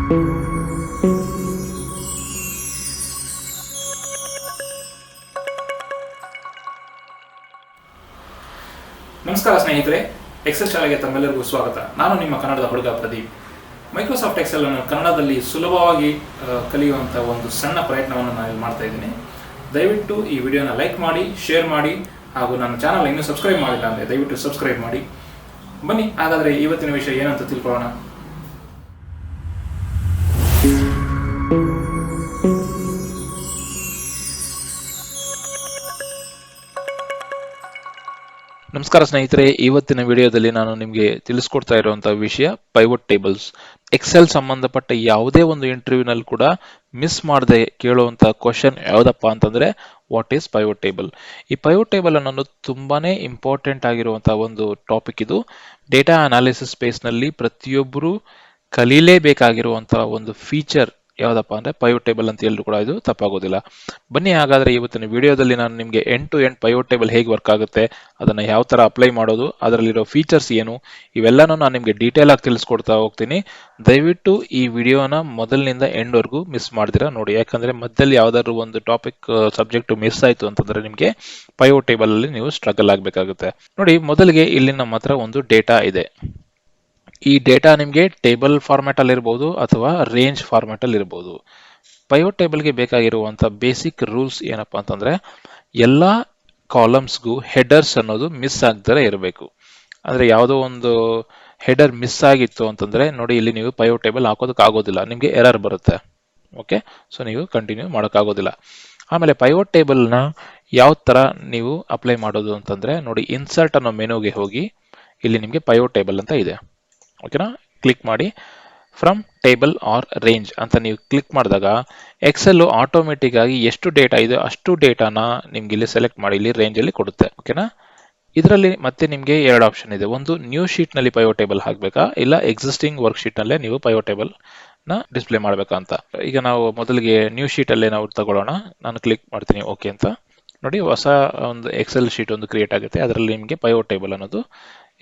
ನಮಸ್ಕಾರ ಸ್ನೇಹಿತರೆ, ಎಕ್ಸೆಲ್ ಶಾಲೆಗೆ ತಮ್ಮೆಲ್ಲರಿಗೂ ಸ್ವಾಗತ. ನಾನು ನಿಮ್ಮ ಕನ್ನಡದ ಹುಡುಗ ಪ್ರದೀಪ್. ಮೈಕ್ರೋಸಾಫ್ಟ್ ಎಕ್ಸೆಲ್ ಅನ್ನು ಕನ್ನಡದಲ್ಲಿ ಸುಲಭವಾಗಿ ಕಲಿಯುವಂಥ ಒಂದು ಸಣ್ಣ ಪ್ರಯತ್ನವನ್ನು ನಾನು ಮಾಡ್ತಾ ಇದ್ದೀನಿ. ದಯವಿಟ್ಟು ಈ ವಿಡಿಯೋನ ಲೈಕ್ ಮಾಡಿ, ಶೇರ್ ಮಾಡಿ, ಹಾಗೂ ನನ್ನ ಚಾನಲ್ ಇನ್ನೂ ಸಬ್ಸ್ಕ್ರೈಬ್ ಮಾಡಿಲ್ಲ ಅಂದರೆ ದಯವಿಟ್ಟು ಸಬ್ಸ್ಕ್ರೈಬ್ ಮಾಡಿ. ಬನ್ನಿ, ಹಾಗಾದರೆ ಇವತ್ತಿನ ವಿಷಯ ಏನಂತ ತಿಳ್ಕೊಳ್ಳೋಣ. ನಮಸ್ಕಾರ ಸ್ನೇಹಿತರೆ, ಇವತ್ತಿನ ವಿಡಿಯೋದಲ್ಲಿ ನಾನು ನಿಮಗೆ ತಿಳಿಸ್ಕೊಡ್ತಾ ಇರುವಂತಹ ವಿಷಯ ಪೈವಟ್ ಟೇಬಲ್ಸ್. ಎಕ್ಸೆಲ್ ಸಂಬಂಧಪಟ್ಟ ಯಾವುದೇ ಒಂದು ಇಂಟರ್ವ್ಯೂನಲ್ಲಿ ಕೂಡ ಮಿಸ್ ಮಾಡದೆ ಕೇಳುವಂತಹ ಕ್ವಶನ್ ಯಾವುದಪ್ಪ ಅಂತಂದ್ರೆ ವಾಟ್ ಈಸ್ ಪೈವಟ್ ಟೇಬಲ್. ಈ ಪೈವಟ್ ಟೇಬಲ್ ಅನ್ನೋದು ತುಂಬಾನೇ ಇಂಪಾರ್ಟೆಂಟ್ ಆಗಿರುವಂತಹ ಒಂದು ಟಾಪಿಕ್. ಇದು ಡೇಟಾ ಅನಾಲಿಸಿಸ್ ಸ್ಪೇಸ್ ನಲ್ಲಿ ಪ್ರತಿಯೊಬ್ಬರು ಕಲೀಲೇಬೇಕಾಗಿರುವಂತಹ ಒಂದು ಫೀಚರ್ ಯಾವ್ದಪ್ಪ ಅಂದ್ರೆ ಪೈವಟ್ ಟೇಬಲ್ ಅಂತ ಎಲ್ಲರೂ ಕೂಡ ಇದು ತಪ್ಪಾಗೋದಿಲ್ಲ. ಬನ್ನಿ, ಹಾಗಾದ್ರೆ ಇವತ್ತಿನ ವಿಡಿಯೋದಲ್ಲಿ ನಾನು ನಿಮಗೆ ಎಂಡ್ ಟು ಎಂಡ್ ಪೈವಟ್ ಟೇಬಲ್ ಹೇಗೆ ವರ್ಕ್ ಆಗುತ್ತೆ, ಅದನ್ನ ಯಾವ ತರ ಅಪ್ಲೈ ಮಾಡೋದು, ಅದರಲ್ಲಿರೋ ಫೀಚರ್ಸ್ ಏನು, ಇವೆಲ್ಲನೂ ನಾನು ನಿಮಗೆ ಡೀಟೇಲ್ ಆಗಿ ತಿಳಿಸ್ಕೊಡ್ತಾ ಹೋಗ್ತೀನಿ. ದಯವಿಟ್ಟು ಈ ವಿಡಿಯೋನ ಮೊದಲಿನಿಂದ ಎಂಡ್ ವರ್ಗೂ ಮಿಸ್ ಮಾಡ್ದಿರಾ ನೋಡಿ. ಯಾಕಂದ್ರೆ ಮಧ್ಯದಲ್ಲಿ ಯಾವ್ದಾದ್ರು ಒಂದು ಟಾಪಿಕ್ ಸಬ್ಜೆಕ್ಟ್ ಮಿಸ್ ಆಯ್ತು ಅಂತಂದ್ರೆ ನಿಮಗೆ ಪೈವಟ್ ಟೇಬಲ್ ಅಲ್ಲಿ ನೀವು ಸ್ಟ್ರಗಲ್ ಆಗ್ಬೇಕಾಗುತ್ತೆ. ನೋಡಿ, ಮೊದಲಿಗೆ ಇಲ್ಲಿ ನಮ್ಮ ಹತ್ರ ಒಂದು ಡೇಟಾ ಇದೆ. ಈ ಡೇಟಾ ನಿಮಗೆ ಟೇಬಲ್ ಫಾರ್ಮ್ಯಾಟ್ ಅಲ್ಲಿ ಇರಬಹುದು ಅಥವಾ ರೇಂಜ್ ಫಾರ್ಮ್ಯಾಟ್ ಅಲ್ಲಿ ಇರಬಹುದು. ಪೈವಟ್ ಟೇಬಲ್ಗೆ ಬೇಕಾಗಿರುವಂತ ಬೇಸಿಕ್ ರೂಲ್ಸ್ ಏನಪ್ಪಾ ಅಂತಂದ್ರೆ ಎಲ್ಲಾ ಕಾಲಮ್ಸ್ಗೂ ಹೆಡರ್ಸ್ ಅನ್ನೋದು ಮಿಸ್ ಆಗದರೆ ಇರಬೇಕು. ಅಂದ್ರೆ ಯಾವುದೋ ಒಂದು ಹೆಡರ್ ಮಿಸ್ ಆಗಿತ್ತು ಅಂತಂದ್ರೆ ನೋಡಿ, ಇಲ್ಲಿ ನೀವು ಪೈವಟ್ ಟೇಬಲ್ ಹಾಕೋದಕ್ಕೆ ಆಗೋದಿಲ್ಲ, ನಿಮ್ಗೆ ಎರರ್ ಬರುತ್ತೆ. ಓಕೆ, ಸೊ ನೀವು ಕಂಟಿನ್ಯೂ ಮಾಡೋಕ್ಕಾಗೋದಿಲ್ಲ. ಆಮೇಲೆ ಪೈವಟ್ ಟೇಬಲ್ ನ ಯಾವ ತರ ನೀವು ಅಪ್ಲೈ ಮಾಡೋದು ಅಂತಂದ್ರೆ ನೋಡಿ, ಇನ್ಸರ್ಟ್ ಅನ್ನೋ ಮೆನುಗೆ ಹೋಗಿ ಇಲ್ಲಿ ನಿಮ್ಗೆ ಪೈವಟ್ ಟೇಬಲ್ ಅಂತ ಇದೆ. ಓಕೆನಾ, ಕ್ಲಿಕ್ ಮಾಡಿ ಫ್ರಮ್ ಟೇಬಲ್ ಆರ್ ರೇಂಜ್ ಅಂತ ನೀವು ಕ್ಲಿಕ್ ಮಾಡಿದಾಗ ಎಕ್ಸೆಲ್ ಆಟೋಮೆಟಿಕ್ ಆಗಿ ಎಷ್ಟು ಡೇಟಾ ಇದೆ ಅಷ್ಟು ಡೇಟಾನ ನಿಮ್ಗೆ ಇಲ್ಲಿ ಸೆಲೆಕ್ಟ್ ಮಾಡಿ ಇಲ್ಲಿ ರೇಂಜ್ ಅಲ್ಲಿ ಕೊಡುತ್ತೆ. ಓಕೆನಾ, ಇದರಲ್ಲಿ ಮತ್ತೆ ನಿಮ್ಗೆ ಎರಡು ಆಪ್ಷನ್ ಇದೆ. ಒಂದು ನ್ಯೂ ಶೀಟ್ ನಲ್ಲಿ ಪೈವಟ್ ಟೇಬಲ್ ಹಾಕ್ಬೇಕಾ, ಇಲ್ಲ ಎಕ್ಸಿಸ್ಟಿಂಗ್ ವರ್ಕ್ ಶೀಟ್ ನಲ್ಲೇ ನೀವು ಪೈವಟ್ ಟೇಬಲ್ ನ ಡಿಸ್ಪ್ಲೇ ಮಾಡ್ಬೇಕಾ ಅಂತ. ಈಗ ನಾವು ಮೊದಲಿಗೆ ನ್ಯೂ ಶೀಟ್ ಅಲ್ಲೇ ನಾವು ತಗೊಳ್ಳೋಣ. ನಾನು ಕ್ಲಿಕ್ ಮಾಡ್ತೀನಿ ಓಕೆ ಅಂತ. ನೋಡಿ, ಹೊಸ ಒಂದು ಎಕ್ಸೆಲ್ ಶೀಟ್ ಒಂದು ಕ್ರಿಯೇಟ್ ಆಗುತ್ತೆ. ಅದರಲ್ಲಿ ನಿಮಗೆ ಪೈವಟ್ ಟೇಬಲ್ ಅನ್ನೋದು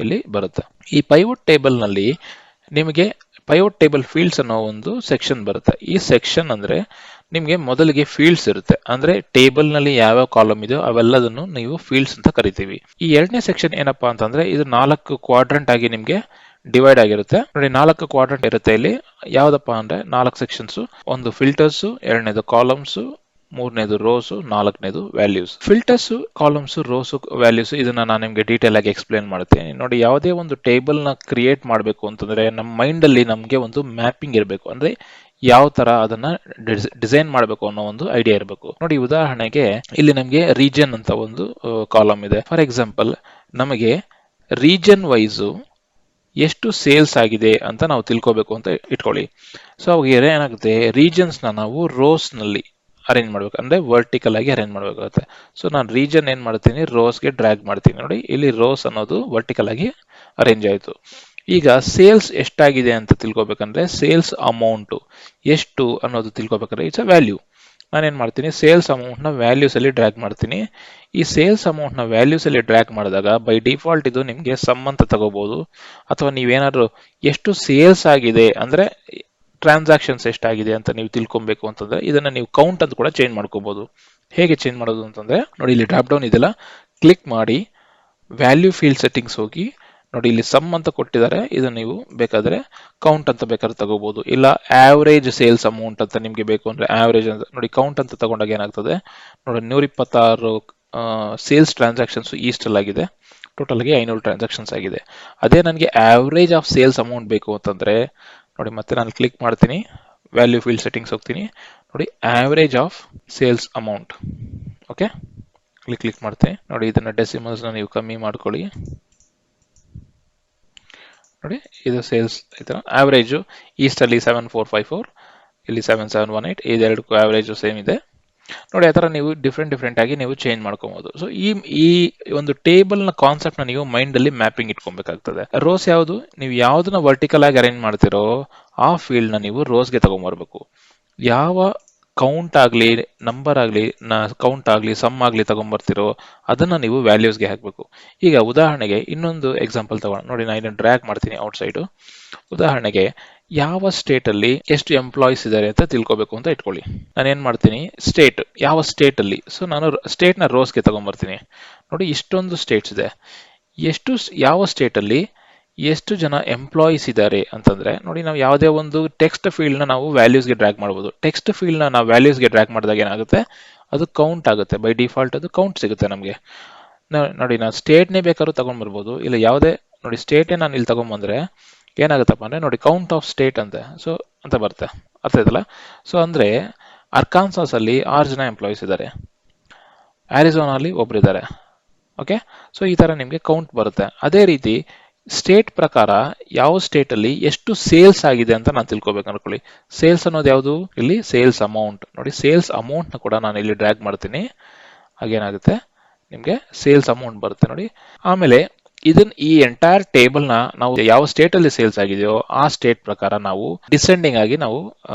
ಇಲ್ಲಿ ಬರುತ್ತೆ. ಈ ಪೈವಟ್ ಟೇಬಲ್ ನಲ್ಲಿ ನಿಮಗೆ ಪೈವಟ್ ಟೇಬಲ್ ಫೀಲ್ಡ್ಸ್ ಅನ್ನೋ ಒಂದು ಸೆಕ್ಷನ್ ಬರುತ್ತೆ. ಈ ಸೆಕ್ಷನ್ ಅಂದ್ರೆ ನಿಮ್ಗೆ ಮೊದಲಿಗೆ ಫೀಲ್ಡ್ಸ್ ಇರುತ್ತೆ. ಅಂದ್ರೆ ಟೇಬಲ್ ನಲ್ಲಿ ಯಾವ ಕಾಲಮ್ ಇದೆಯೋ ಅವೆಲ್ಲದನ್ನು ನೀವು ಫೀಲ್ಡ್ಸ್ ಅಂತ ಕರಿತೀವಿ. ಈ ಎರಡನೇ ಸೆಕ್ಷನ್ ಏನಪ್ಪಾ ಅಂತಂದ್ರೆ ಇದು 4 ಕ್ವಾಡ್ರೆಂಟ್ ಆಗಿ ನಿಮ್ಗೆ ಡಿವೈಡ್ ಆಗಿರುತ್ತೆ. ನೋಡಿ, 4 ಕ್ವಾಡ್ರೆಂಟ್ ಇರುತ್ತೆ. ಇಲ್ಲಿ ಯಾವ್ದಪ್ಪ ಅಂದ್ರೆ 4 ಸೆಕ್ಷನ್ಸ್. ಒಂದು ಫಿಲ್ಟರ್ಸ್, ಎರಡನೇದು ಕಾಲಮ್ಸ್, ಮೂರನೇದು ರೋಸ್, ನಾಲ್ಕನೇದು values. Filters, columns, rose, values ಇದನ್ನ ನಾನು ನಿಮ್ಗೆ ಡೀಟೇಲ್ ಆಗಿ ಎಕ್ಸ್ಪ್ಲೇನ್ ಮಾಡ್ತೀನಿ. ನೋಡಿ, ಯಾವುದೇ ಒಂದು ಟೇಬಲ್ ನ ಕ್ರಿಯೇಟ್ ಮಾಡಬೇಕು ಅಂತಂದ್ರೆ ನಮ್ಮ ಮೈಂಡ್ ಅಲ್ಲಿ ನಮ್ಗೆ ಒಂದು ಮ್ಯಾಪಿಂಗ್ ಇರಬೇಕು. ಅಂದ್ರೆ ಯಾವ ತರ ಅದನ್ನ ಡಿಸೈನ್ ಮಾಡಬೇಕು ಅನ್ನೋ ಒಂದು ಐಡಿಯಾ ಇರಬೇಕು. ನೋಡಿ, ಉದಾಹರಣೆಗೆ ಇಲ್ಲಿ ನಮ್ಗೆ ರೀಜನ್ ಅಂತ ಒಂದು ಕಾಲಮ್ ಇದೆ. ಫಾರ್ ಎಕ್ಸಾಂಪಲ್, ನಮಗೆ ರೀಜನ್ ವೈಸ್ ಎಷ್ಟು ಸೇಲ್ಸ್ ಆಗಿದೆ ಅಂತ ನಾವು ತಿಳ್ಕೋಬೇಕು ಅಂತ ಇಟ್ಕೊಳ್ಳಿ. ಸೊ ಅವಾಗ ಏನಾಗುತ್ತೆ, ರೀಜನ್ಸ್ ನಾವು ರೋಸ್ ನಲ್ಲಿ ಅರೇಂಜ್ ಮಾಡ್ಬೇಕು, ಅಂದ್ರೆ ವರ್ಟಿಕಲ್ ಆಗಿ ಅರೇಂಜ್ ಮಾಡ್ಬೇಕಾಗುತ್ತೆ. ಸೊ ನಾನು ರೀಜನ್ ಏನ್ ಮಾಡ್ತೀನಿ, ರೋಸ್ಗೆ ಡ್ರ್ಯಾಗ್ ಮಾಡ್ತೀನಿ. ನೋಡಿ, ಇಲ್ಲಿ ರೋಸ್ ಅನ್ನೋದು ವರ್ಟಿಕಲ್ ಆಗಿ ಅರೇಂಜ್ ಆಯ್ತು. ಈಗ ಸೇಲ್ಸ್ ಎಷ್ಟಾಗಿದೆ ಅಂತ ತಿಳ್ಕೊಬೇಕಂದ್ರೆ ಸೇಲ್ಸ್ ಅಮೌಂಟ್ ಎಷ್ಟು ಅನ್ನೋದು ತಿಳ್ಕೊಬೇಕಂದ್ರೆ ಇಟ್ಸ್ ಅ ವ್ಯಾಲ್ಯೂ. ನಾನೇನ್ ಮಾಡ್ತೀನಿ, ಸೇಲ್ಸ್ ಅಮೌಂಟ್ ನ ವ್ಯಾಲ್ಯೂಸ್ ಅಲ್ಲಿ ಡ್ರ್ಯಾಗ್ ಮಾಡ್ತೀನಿ. ಈ ಸೇಲ್ಸ್ ಅಮೌಂಟ್ ನ ವ್ಯಾಲ್ಯೂಸ್ ಅಲ್ಲಿ ಡ್ರ್ಯಾಗ್ ಮಾಡಿದಾಗ ಬೈ ಡಿಫಾಲ್ಟ್ ಇದು ನಿಮ್ಗೆ ಸಮ್ ಅಂತ ತಗೋಬಹುದು. ಅಥವಾ ನೀವೇನಾದ್ರೂ ಎಷ್ಟು ಸೇಲ್ಸ್ ಆಗಿದೆ ಅಂದ್ರೆ ಟ್ರಾನ್ಸಾಕ್ಷನ್ಸ್ ಎಷ್ಟಾಗಿದೆ ಅಂತ ನೀವು ತಿಳ್ಕೊಬೇಕು ಅಂತಂದ್ರೆ ಇದನ್ನ ನೀವು ಕೌಂಟ್ ಅಂತ ಕೂಡ ಚೇಂಜ್ ಮಾಡ್ಕೋಬಹುದು. ಹೇಗೆ ಚೇಂಜ್ ಮಾಡೋದು ಅಂತಂದ್ರೆ ನೋಡಿ, ಇಲ್ಲಿ ಡ್ರಾಪ್ ಡೌನ್ ಇದೆಲ್ಲ, ಕ್ಲಿಕ್ ಮಾಡಿ ವ್ಯಾಲ್ಯೂ ಫೀಲ್ಡ್ ಸೆಟ್ಟಿಂಗ್ಸ್ ಹೋಗಿ ನೋಡಿ, ಇಲ್ಲಿ ಸಮ್ ಅಂತ ಕೊಟ್ಟಿದ್ದಾರೆ. ಇದನ್ನ ನೀವು ಬೇಕಾದ್ರೆ ಕೌಂಟ್ ಅಂತ ಬೇಕಾದ್ರೆ ತಗೋಬಹುದು, ಇಲ್ಲ ಆವರೇಜ್ ಸೇಲ್ಸ್ ಅಮೌಂಟ್ ಅಂತ ನಿಮ್ಗೆ ಬೇಕು ಅಂದ್ರೆ ಆವರೇಜ್ ಅಂತ. ನೋಡಿ, ಕೌಂಟ್ ಅಂತ ತಗೊಂಡಾಗ ಏನಾಗ್ತದೆ ನೋಡಿ, 126 ಸೇಲ್ಸ್ ಟ್ರಾನ್ಸಾಕ್ಷನ್ಸ್ ಈಸ್ಟಲ್ ಆಗಿದೆ. ಟೋಟಲ್ ಆಗಿ 500 ಟ್ರಾನ್ಸಾಕ್ಷನ್ಸ್ ಆಗಿದೆ. ಅದೇ ನನಗೆ ಆವರೇಜ್ ಆಫ್ ಸೇಲ್ಸ್ ಅಮೌಂಟ್ ಬೇಕು ಅಂತಂದ್ರೆ ನೋಡಿ, ಮತ್ತೆ ನಾನು ಕ್ಲಿಕ್ ಮಾಡ್ತೀನಿ, ವ್ಯಾಲ್ಯೂ ಫೀಲ್ಡ್ ಸೆಟ್ಟಿಂಗ್ಸ್ ಹೋಗ್ತೀನಿ. ನೋಡಿ, average of sales amount. Okay, click ಮಾಡ್ತೀನಿ. ನೋಡಿ, ಇದನ್ನ ಡೆಸಿಮಲ್ಸ್ ನೀವು ಕಮ್ಮಿ ಮಾಡ್ಕೊಳ್ಳಿ. ನೋಡಿ, ಇದು ಸೇಲ್ಸ್ ಆವರೇಜ್ ಈಸ್ಟ್ ಅಲ್ಲಿ 7454, ಇಲ್ಲಿ 7718, ಇದೆರಡಕ್ಕೂ ಆವರೇಜ್ ಸೇಮ್ ಇದೆ. ನೋಡಿ, ಆ ತರ ನೀವು ಡಿಫ್ರೆಂಟ್ ಆಗಿ ನೀವು ಚೇಂಜ್ ಮಾಡ್ಕೋಬಹುದು. ಸೊ ಈ ಒಂದು ಟೇಬಲ್ ನ ಕಾನ್ಸೆಪ್ಟ್ ನ ನೀವು ಮೈಂಡ್ ಅಲ್ಲಿ ಮ್ಯಾಪಿಂಗ್ ಇಟ್ಕೊಬೇಕಾಗ್ತದೆ. ರೋಸ್ ಯಾವುದು, ನೀವು ಯಾವ್ದನ್ನ ವರ್ಟಿಕಲ್ ಆಗಿ ಅರೇಂಜ್ ಮಾಡ್ತಿರೋ ಆ ಫೀಲ್ಡ್ ನ ನೀವು ರೋಸ್ಗೆ ತಗೊಂಡ್ಬರ್ಬೇಕು. ಯಾವ ಕೌಂಟ್ ಆಗ್ಲಿ, ನಂಬರ್ ಆಗ್ಲಿ, ಕೌಂಟ್ ಆಗ್ಲಿ, ಸಮ್ ಆಗ್ಲಿ ತಗೊಂಡ್ಬರ್ತಿರೋ ಅದನ್ನ ನೀವು ವ್ಯಾಲ್ಯೂಸ್ಗೆ ಹಾಕ್ಬೇಕು. ಈಗ ಉದಾಹರಣೆಗೆ ಇನ್ನೊಂದು ಎಕ್ಸಾಂಪಲ್ ತಗೋಣ. ನೋಡಿ, ನಾನು ಇದನ್ನ ಡ್ರ್ಯಾಗ್ ಮಾಡ್ತೀನಿ ಔಟ್ ಸೈಡ್. ಉದಾಹರಣೆಗೆ ಯಾವ ಸ್ಟೇಟ್ ಅಲ್ಲಿ ಎಷ್ಟು ಎಂಪ್ಲಾಯೀಸ್ ಇದ್ದಾರೆ ಅಂತ ತಿಳ್ಕೊಬೇಕು ಅಂತ ಇಟ್ಕೊಳ್ಳಿ. ನಾನು ಏನ್ ಮಾಡ್ತೀನಿ, ಸ್ಟೇಟ್ ಯಾವ ಸ್ಟೇಟ್ ಅಲ್ಲಿ, ಸೊ ನಾನು ಸ್ಟೇಟ್ ನ ರೋಸ್ಗೆ ತಗೊಂಡ್ಬರ್ತೀನಿ. ನೋಡಿ ಇಷ್ಟೊಂದು ಸ್ಟೇಟ್ಸ್ ಇದೆ, ಯಾವ ಸ್ಟೇಟ್ ಅಲ್ಲಿ ಎಷ್ಟು ಜನ ಎಂಪ್ಲಾಯೀಸ್ ಇದ್ದಾರೆ ಅಂತಂದ್ರೆ ನೋಡಿ, ನಾವು ಯಾವುದೇ ಒಂದು ಟೆಕ್ಸ್ಟ್ ಫೀಲ್ಡ್ ನ ನಾವು ವ್ಯಾಲ್ಯೂಸ್ಗೆ ಡ್ರ್ಯಾಗ್ ಮಾಡಬಹುದು. ಟೆಕ್ಸ್ಟ್ ಫೀಲ್ಡ್ ನ ನಾವು ವ್ಯಾಲ್ಯೂಸ್ಗೆ ಡ್ರ್ಯಾಗ್ ಮಾಡಿದಾಗ ಏನಾಗುತ್ತೆ, ಅದು ಕೌಂಟ್ ಆಗುತ್ತೆ. ಬೈ ಡಿಫಾಲ್ಟ್ ಅದು ಕೌಂಟ್ ಸಿಗುತ್ತೆ ನಮಗೆ. ನೋಡಿ ನಾನು ಸ್ಟೇಟ್ನೇ ಬೇಕಾದ್ರೂ ತಗೊಂಡ್ಬರ್ಬೋದು, ಇಲ್ಲ ಯಾವುದೇ ನೋಡಿ ಸ್ಟೇಟೇ ನಾನು ಇಲ್ಲಿ ತಗೊಂಡ್ಬಂದ್ರೆ ಏನಾಗುತ್ತಪ್ಪ ಅಂದ್ರೆ ನೋಡಿ ಕೌಂಟ್ ಆಫ್ ಸ್ಟೇಟ್ ಅಂತ ಬರುತ್ತೆ. ಅರ್ಥ ಆಯ್ತಲ್ಲ? ಸೊ ಅಂದ್ರೆ ಅರ್ಕಾನ್ಸಾಸ್ ಅಲ್ಲಿ 6 ಜನ ಎಂಪ್ಲಾಯೀಸ್ ಇದ್ದಾರೆ, ಆರಿಜೋನಾ ಅಲ್ಲಿ ಒಬ್ರಿದ್ದಾರೆ. ಓಕೆ, ಸೊ ಈ ತರ ನಿಮ್ಗೆ ಕೌಂಟ್ ಬರುತ್ತೆ. ಅದೇ ರೀತಿ ಸ್ಟೇಟ್ ಪ್ರಕಾರ ಯಾವ ಸ್ಟೇಟ್ ಅಲ್ಲಿ ಎಷ್ಟು ಸೇಲ್ಸ್ ಆಗಿದೆ ಅಂತ ನಾನು ತಿಳ್ಕೊಬೇಕು ಅನ್ಕೊಳ್ಳಿ. ಸೇಲ್ಸ್ ಅನ್ನೋದು ಯಾವುದು, ಇಲ್ಲಿ ಸೇಲ್ಸ್ ಅಮೌಂಟ್. ನೋಡಿ ಸೇಲ್ಸ್ ಅಮೌಂಟ್ ನ ಕೂಡ ನಾನು ಇಲ್ಲಿ ಡ್ರ್ಯಾಗ್ ಮಾಡ್ತೀನಿ, ಹಾಗೇನಾಗುತ್ತೆ ನಿಮ್ಗೆ ಸೇಲ್ಸ್ ಅಮೌಂಟ್ ಬರುತ್ತೆ ನೋಡಿ. ಆಮೇಲೆ ಈ ಎಂಟೈರ್ ಟೇಬಲ್ ನ ನಾವು ಯಾವ ಸ್ಟೇಟ್ ಅಲ್ಲಿ ಸೇಲ್ಸ್ ಆಗಿದೆಯೋ ಆ ಸ್ಟೇಟ್ ಪ್ರಕಾರ ನಾವು ಡಿಸೆಂಡಿಂಗ್ ಆಗಿ ನಾವು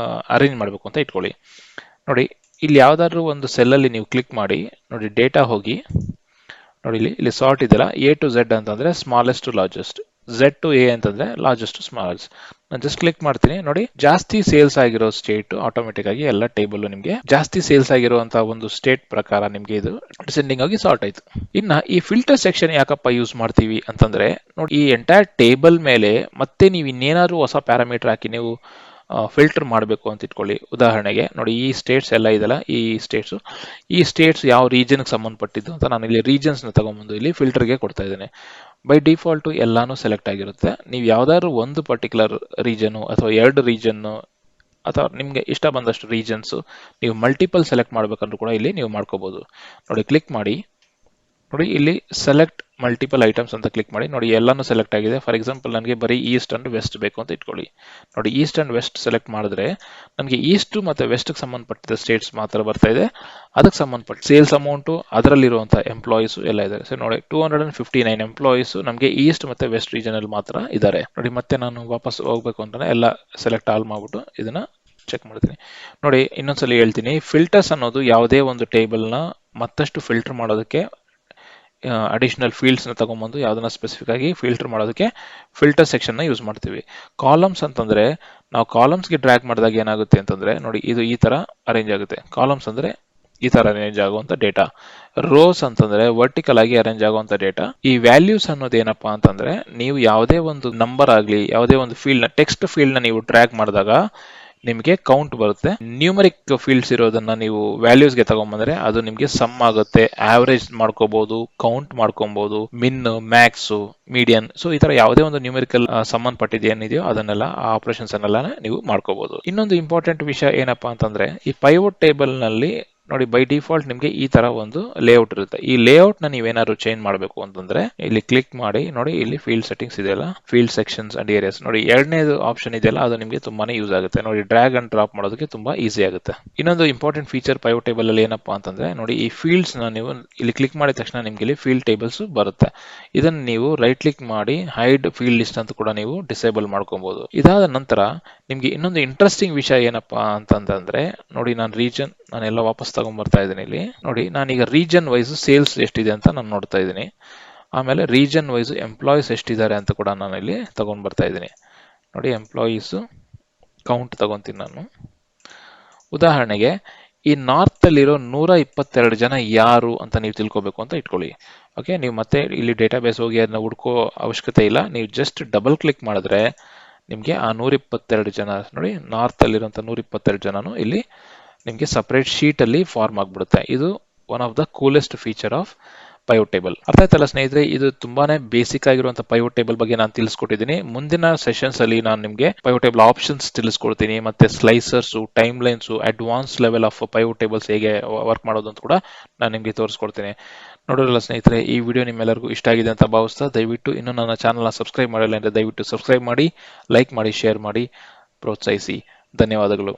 ಅರೇಂಜ್ ಮಾಡಬೇಕು ಅಂತ ಇಟ್ಕೊಳ್ಳಿ. ನೋಡಿ ಇಲ್ಲಿ ಯಾವ್ದಾದ್ರು ಒಂದು ಸೆಲ್ ಅಲ್ಲಿ ನೀವು ಕ್ಲಿಕ್ ಮಾಡಿ, ನೋಡಿ ಡೇಟಾ ಹೋಗಿ, ನೋಡಿ ಇಲ್ಲಿ ಸಾರ್ಟ್ ಇದೆಯಲ್ಲ, ಎ ಟು ಝೆಡ್ ಅಂತಂದ್ರೆ smallest to largest, Z to A ಅಂತಂದ್ರೆ ಲಾರ್ಜೆಸ್ಟ್ ಟು ಸ್ಮಾಲೆಸ್ಟ್. ನಾನು ಜಸ್ಟ್ ಕ್ಲಿಕ್ ಮಾಡ್ತೀನಿ. ನೋಡಿ ಜಾಸ್ತಿ ಸೇಲ್ಸ್ ಆಗಿರೋ ಸ್ಟೇಟ್ ಆಟೋಮೆಟಿಕ್ ಆಗಿ ಎಲ್ಲ ಟೇಬಲ್ ನಿಮ್ಗೆ ಜಾಸ್ತಿ ಸೇಲ್ಸ್ ಆಗಿರುವಂತ ಒಂದು ಸ್ಟೇಟ್ ಪ್ರಕಾರ ನಿಮ್ಗೆ ಇದು ಡಿಸೆಂಡಿಂಗ್ ಆಗಿ ಸಾರ್ಟ್ ಆಯ್ತು. ಇನ್ನ ಈ ಫಿಲ್ಟರ್ ಸೆಕ್ಷನ್ ಯಾಕಪ್ಪ ಯೂಸ್ ಮಾಡ್ತೀವಿ ಅಂತಂದ್ರೆ ನೋಡಿ, ಈ ಎಂಟೈರ್ ಟೇಬಲ್ ಮೇಲೆ ಮತ್ತೆ ನೀವು ಇನ್ನೇನಾದ್ರೂ ಹೊಸ ಪ್ಯಾರಾಮೀಟರ್ ಹಾಕಿ ನೀವು ಫಿಲ್ಟರ್ ಮಾಡಬೇಕು ಅಂತ ಇಟ್ಕೊಳ್ಳಿ. ಉದಾಹರಣೆಗೆ ನೋಡಿ ಈ ಸ್ಟೇಟ್ಸ್ ಎಲ್ಲ ಇದೆಲ್ಲ, ಈ ಸ್ಟೇಟ್ಸ್ ಯಾವ ರೀಜನ್ ಸಂಬಂಧಪಟ್ಟಿದ್ದು ಅಂತ ನಾನು ಇಲ್ಲಿ ರೀಜನ್ಸ್ ನ ತಗೊಂಡ್ಬಂದು ಇಲ್ಲಿ ಫಿಲ್ಟರ್ಗೆ ಕೊಡ್ತಾ ಇದ್ದೇನೆ. ಬೈ ಡಿಫಾಲ್ಟ್ ಎಲ್ಲಾನು ಸೆಲೆಕ್ಟ್ ಆಗಿರುತ್ತೆ. ನೀವು ಯಾವ್ದಾದ್ರು ಒಂದು ಪರ್ಟಿಕ್ಯುಲರ್ ರೀಜನ್ ಅಥವಾ 2 ರೀಜನ್ ಅಥವಾ ನಿಮ್ಗೆ ಇಷ್ಟ ಬಂದಷ್ಟು ರೀಜನ್ಸ್ ನೀವು ಮಲ್ಟಿಪಲ್ ಸೆಲೆಕ್ಟ್ ಮಾಡ್ಬೇಕಂದ್ರೂ ಕೂಡ ಇಲ್ಲಿ ನೀವು ಮಾಡ್ಕೋಬಹುದು. ನೋಡಿ ಕ್ಲಿಕ್ ಮಾಡಿ, ನೋಡಿ ಇಲ್ಲಿ ಸೆಲೆಕ್ಟ್ ಮಲ್ಟಿಪಲ್ ಐಟಮ್ಸ್ ಅಂತ ಕ್ಲಿಕ್ ಮಾಡಿ. ನೋಡಿ ಎಲ್ಲಾನು ಸೆಲೆಕ್ಟ್ ಆಗಿದೆ. ಫಾರ್ ಎಕ್ಸಾಂಪಲ್ ನನಗೆ ಬರೀ ಈಸ್ಟ್ ಅಂಡ್ ವೆಸ್ಟ್ ಬೇಕು ಅಂತ ಇಟ್ಕೊಳ್ಳಿ. ನೋಡಿ ಈಸ್ಟ್ ಅಂಡ್ ವೆಸ್ಟ್ ಸೆಲೆಕ್ಟ್ ಮಾಡಿದ್ರೆ ನಮಗೆ ಈಸ್ಟ್ ಮತ್ತೆ ವೆಸ್ಟ್ ಸಂಬಂಧಪಟ್ಟಿದ ಸ್ಟೇಟ್ಸ್ ಮಾತ್ರ ಬರ್ತಾ ಇದೆ. ಅದಕ್ಕೆ ಸಂಬಂಧಪಟ್ಟ ಸೇಲ್ಸ್ ಅಮೌಂಟ್, ಅದರಲ್ಲಿರುವಂತಹ ಎಂಪ್ಲಾಯೀಸ್ ಎಲ್ಲ ಇದೆ. ಸೊ ನೋಡಿ 259 ಎಂಪ್ಲಾಯೀಸ್ ನಮಗೆ ಈಸ್ಟ್ ಮತ್ತೆ ವೆಸ್ಟ್ ರೀಜನ್ ಅಲ್ಲಿ ಮಾತ್ರ ಇದ್ದಾರೆ. ನೋಡಿ ಮತ್ತೆ ನಾನು ವಾಪಸ್ ಹೋಗ್ಬೇಕು ಅಂತಾನೆ ಎಲ್ಲ ಸೆಲೆಕ್ಟ್ ಆಲ್ ಮಾಡ್ಬಿಟ್ಟು ಇದನ್ನ ಚೆಕ್ ಮಾಡ್ತೀನಿ. ನೋಡಿ ಇನ್ನೊಂದ್ಸಲ ಹೇಳ್ತೀನಿ, ಫಿಲ್ಟರ್ಸ್ ಅನ್ನೋದು ಯಾವುದೇ ಒಂದು ಟೇಬಲ್ ನ ಮತ್ತಷ್ಟು ಫಿಲ್ಟರ್ ಮಾಡೋದಕ್ಕೆ ಅಡಿಷನಲ್ ಫೀಲ್ಡ್ಸ್ ನ ತಗೊಂಡ್ಬಂದು ಯಾವ್ದನ್ನ ಸ್ಪೆಸಿಫಿಕ್ ಆಗಿ ಫಿಲ್ಟರ್ ಮಾಡೋದಕ್ಕೆ ಫಿಲ್ಟರ್ ಸೆಕ್ಷನ್ ನ ಯೂಸ್ ಮಾಡ್ತೀವಿ. ಕಾಲಮ್ಸ್ ಅಂತಂದ್ರೆ ನಾವು ಕಾಲಮ್ಸ್ ಗೆ ಡ್ರ್ಯಾಗ್ ಮಾಡಿದಾಗ ಏನಾಗುತ್ತೆ ಅಂತಂದ್ರೆ ನೋಡಿ ಇದು ಈ ತರ ಅರೇಂಜ್ ಆಗುತ್ತೆ. ಕಾಲಮ್ಸ್ ಅಂದ್ರೆ ಈ ತರ ಅರೇಂಜ್ ಆಗುವಂತ ಡೇಟಾ. ರೋಸ್ ಅಂತಂದ್ರೆ ವರ್ಟಿಕಲ್ ಆಗಿ ಅರೇಂಜ್ ಆಗುವಂತ ಡೇಟಾ. ಈ ವ್ಯಾಲ್ಯೂಸ್ ಅನ್ನೋದು ಏನಪ್ಪಾ ಅಂತಂದ್ರೆ ನೀವು ಯಾವುದೇ ಒಂದು ನಂಬರ್ ಆಗ್ಲಿ, ಯಾವುದೇ ಒಂದು ಫೀಲ್ಡ್ ನ ಟೆಕ್ಸ್ಟ್ ಫೀಲ್ಡ್ ನ ನೀವು ಡ್ರ್ಯಾಗ್ ಮಾಡಿದಾಗ ನಿಮಗೆ ಕೌಂಟ್ ಬರುತ್ತೆ. ನ್ಯೂಮರಿಕ್ ಫೀಲ್ಡ್ಸ್ ಇರೋದನ್ನ ನೀವು ವ್ಯಾಲ್ಯೂಸ್ಗೆ ತಗೊಂಡ್ಬಂದ್ರೆ ಅದು ನಿಮ್ಗೆ ಸಮ್ ಆಗುತ್ತೆ. ಆವರೇಜ್ ಮಾಡ್ಕೋಬಹುದು, ಕೌಂಟ್ ಮಾಡ್ಕೊಬಹುದು, ಮಿನ್, ಮ್ಯಾಕ್ಸ್, ಮೀಡಿಯನ್, ಸೊ ಈ ತರ ಯಾವುದೇ ಒಂದು ನ್ಯೂಮರಿಕಲ್ ಸಂಬಂಧಪಟ್ಟಿದ್ದು ಏನಿದೆಯೋ ಅದನ್ನೆಲ್ಲ ಆ ಆಪರೇಷನ್ಸ್ ಅನ್ನೆಲ್ಲ ನೀವು ಮಾಡ್ಕೋಬಹುದು. ಇನ್ನೊಂದು ಇಂಪಾರ್ಟೆಂಟ್ ವಿಷಯ ಏನಪ್ಪಾ ಅಂತಂದ್ರೆ ಈ ಪೈವೋಟ್ ಟೇಬಲ್ ನಲ್ಲಿ ನೋಡಿ ಬೈ ಡಿಫಾಲ್ಟ್ ನಿಮ್ಗೆ ಈ ತರ ಒಂದು ಲೇಔಟ್ ಇರುತ್ತೆ. ಈ ಲೇಔಟ್ ನ ನೀವೇನಾದ್ರು ಚೇಂಜ್ ಮಾಡಬೇಕು ಅಂತಂದ್ರೆ ಇಲ್ಲಿ ಕ್ಲಿಕ್ ಮಾಡಿ. ನೋಡಿ ಇಲ್ಲಿ ಫೀಲ್ಡ್ ಸೆಟ್ಟಿಂಗ್ಸ್ ಇದೆಯಲ್ಲ, ಫೀಲ್ಡ್ ಸೆಕ್ಷನ್ಸ್ ಅಂಡ್ ಏರಿಯಾಸ್, ನೋಡಿ ಎರಡನೇದು ಆಪ್ಷನ್ ಇದೆಯಲ್ಲ, ಅದು ನಿಮ್ಗೆ ತುಂಬಾನೇ ಯೂಸ್ ಆಗುತ್ತೆ. ನೋಡಿ ಡ್ರ್ಯಾಗ್ ಅಂಡ್ ಡ್ರಾಪ್ ಮಾಡೋದಕ್ಕೆ ತುಂಬಾ ಈಸಿ ಆಗುತ್ತೆ. ಇನ್ನೊಂದು ಇಂಪಾರ್ಟೆಂಟ್ ಫೀಚರ್ ಪೈವೋಟ್ ಟೇಬಲ್ ಅಲ್ಲಿ ಏನಪ್ಪಾ ಅಂತಂದ್ರೆ ನೋಡಿ ಈ ಫೀಲ್ಡ್ಸ್ ನ ನೀವು ಇಲ್ಲಿ ಕ್ಲಿಕ್ ಮಾಡಿದ ತಕ್ಷಣ ನಿಮ್ಗೆ ಇಲ್ಲಿ ಫೀಲ್ಡ್ ಟೇಬಲ್ಸ್ ಬರುತ್ತೆ. ಇದನ್ನ ನೀವು ರೈಟ್ ಕ್ಲಿಕ್ ಮಾಡಿ ಹೈಡ್ ಫೀಲ್ಡ್ ಲಿಸ್ಟ್ ಅಂತ ಕೂಡ ನೀವು ಡಿಸೇಬಲ್ ಮಾಡ್ಕೊಬಹುದು. ಇದಾದ ನಂತರ ನಿಮ್ಗೆ ಇನ್ನೊಂದು ಇಂಟ್ರೆಸ್ಟಿಂಗ್ ವಿಷಯ ಏನಪ್ಪಾ ಅಂತಂದ್ರೆ ನೋಡಿ ನಾನೆಲ್ಲ ವಾಪಸ್ ತಗೊಂಡ್ ಬರ್ತಾ ಇದ್ದೀನಿ. ಇಲ್ಲಿ ನೋಡಿ ನಾನೀಗ ರೀಜನ್ ವೈಸ್ ಸೇಲ್ಸ್ ಎಷ್ಟಿದೆ ಅಂತ ನಾನು ನೋಡ್ತಾ ಇದ್ದೀನಿ. ಆಮೇಲೆ ರೀಜನ್ ವೈಸ್ ಎಂಪ್ಲಾಯೀಸ್ ಎಷ್ಟಿದ್ದಾರೆ ಅಂತ ಕೂಡ ನಾನು ಇಲ್ಲಿ ತಗೊಂಡ್ ಬರ್ತಾ ಇದ್ದೀನಿ. ನೋಡಿ ಎಂಪ್ಲಾಯೀಸ್ ಕೌಂಟ್ ತಗೊಂತೀನಿ ನಾನು. ಉದಾಹರಣೆಗೆ ಈ ನಾರ್ತ್ ಅಲ್ಲಿರೋ 122 ಜನ ಯಾರು ಅಂತ ನೀವು ತಿಳ್ಕೊಬೇಕು ಅಂತ ಇಟ್ಕೊಳ್ಳಿ. ಓಕೆ, ನೀವು ಮತ್ತೆ ಇಲ್ಲಿ ಡೇಟಾಬೇಸ್ ಹೋಗಿ ಅದನ್ನ ಹುಡ್ಕೋ ಅವಶ್ಯಕತೆ ಇಲ್ಲ. ನೀವು ಜಸ್ಟ್ ಡಬಲ್ ಕ್ಲಿಕ್ ಮಾಡಿದ್ರೆ ನಿಮ್ಗೆ ಆ 122 ಜನ ನೋಡಿ ನಾರ್ತ್ ಅಲ್ಲಿರುವಂತ 122 ಜನನು ಇಲ್ಲಿ ನಿಮ್ಗೆ ಸಪರೇಟ್ ಶೀಟ್ ಅಲ್ಲಿ ಫಾರ್ಮ್ ಆಗ್ಬಿಡುತ್ತೆ. ಇದು one of the coolest feature of pivot table. ಅರ್ಥ ಆಯ್ತಲ್ಲ ಸ್ನೇಹಿತರೆ, ಇದು ತುಂಬಾನೇ ಬೇಸಿಕ್ ಆಗಿರುವಂತಹ ಪೈವೋಟ್ ಟೇಬಲ್ ಬಗ್ಗೆ ನಾನು ತಿಳಿಸ್ಕೊಟ್ಟಿದ್ದೀನಿ. ಮುಂದಿನ ಸೆಷನ್ಸ್ ಅಲ್ಲಿ ನಾನು ನಿಮ್ಗೆ ಪೈವೋಟ್ ಟೇಬಲ್ ಆಪ್ಷನ್ಸ್ ತಿಳಿಸ್ಕೊಡ್ತೀನಿ, ಮತ್ತೆ slicers, time lines, advance level of pivot tables ಹೇಗೆ ವರ್ಕ್ ಮಾಡೋದು ಅಂತ ಕೂಡ ನಾನು ನಿಮ್ಗೆ ತೋರಿಸ್ಕೊಡ್ತೀನಿ. ನೋಡೋರಲ್ಲ ಸ್ನೇಹಿತರೆ, ಈ ವಿಡಿಯೋ ನಿಮ್ಮೆಲ್ಲರಿಗೂ ಇಷ್ಟ ಆಗಿದೆ ಅಂತ ಭಾವಿಸ್ತಾ ದಯವಿಟ್ಟು ಇನ್ನೂ ನನ್ನ ಚಾನಲ್ನ ಸಬ್ಸ್ಕ್ರೈಬ್ ಮಾಡಿಲ್ಲ ಅಂದ್ರೆ ದಯವಿಟ್ಟು ಸಬ್ಸ್ಕ್ರೈಬ್ ಮಾಡಿ, ಲೈಕ್ ಮಾಡಿ, ಶೇರ್ ಮಾಡಿ, ಪ್ರೋತ್ಸಾಹಿಸಿ. ಧನ್ಯವಾದಗಳು.